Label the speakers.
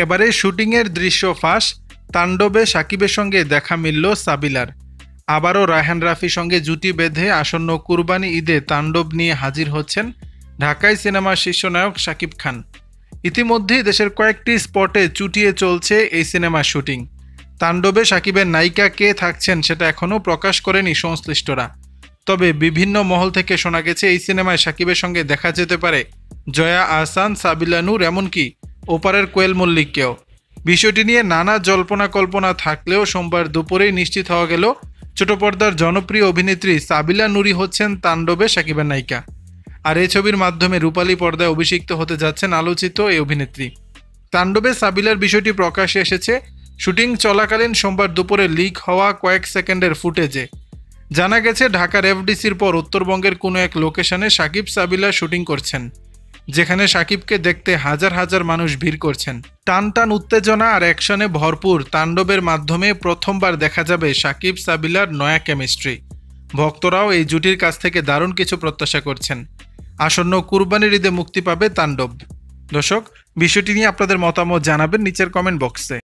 Speaker 1: এবারে শুটিংয়ের দৃশ্য ফাঁস, তাণ্ডবে সাকিবের সঙ্গে দেখা মিলল সাবিলার। আবারও রায়হান রাফির সঙ্গে জুটি বেঁধে আসন্ন কুরবানি ঈদে তাণ্ডব নিয়ে হাজির হচ্ছেন ঢাকাই সিনেমার শীর্ষনায়ক শাকিব খান। ইতিমধ্যেই দেশের কয়েকটি স্পটে চুটিয়ে চলছে এই সিনেমার শুটিং। তাণ্ডবে সাকিবের নায়িকা কে থাকছেন সেটা এখনও প্রকাশ করেনি সংশ্লিষ্টরা। তবে বিভিন্ন মহল থেকে শোনা গেছে এই সিনেমায় সাকিবের সঙ্গে দেখা যেতে পারে জয়া আহসান, সাবিলা নূর, এমনকি ওপারের কোয়েল মল্লিককেও। বিষয়টি নিয়ে নানা জল্পনা কল্পনা থাকলেও সোমবার দুপুরেই নিশ্চিত হওয়া গেল ছোট পর্দার জনপ্রিয় অভিনেত্রী সাবিলা নূরই হচ্ছেন তাণ্ডবে সাকিবের নায়িকা। আর এই ছবির মাধ্যমে রূপালী পর্দায় অভিষিক্ত হতে যাচ্ছেন আলোচিত এই অভিনেত্রী। তাণ্ডবে সাবিলার বিষয়টি প্রকাশ্যে এসেছে শুটিং চলাকালীন সোমবার দুপুরে লিক হওয়া কয়েক সেকেন্ডের ফুটেজে। জানা গেছে ঢাকার এফডিসির পর উত্তরবঙ্গের কোনো এক লোকেশনে সাকিব সাবিলা শুটিং করছেন, যেখানে সাকিবকে দেখতে হাজার হাজার মানুষ ভিড় করছেন। টান টান উত্তেজনা আর অ্যাকশনে ভরপুর তাণ্ডবের মাধ্যমে প্রথমবার দেখা যাবে সাকিব সাবিলার নয়া কেমিস্ট্রি। ভক্তরাও এই জুটির কাছ থেকে দারুণ কিছু প্রত্যাশা করছেন। আসন্ন কুরবানির ঈদে মুক্তি পাবে তাণ্ডব। দর্শক, বিষয়টি নিয়ে আপনাদের মতামত জানাবেন নিচের কমেন্ট বক্সে।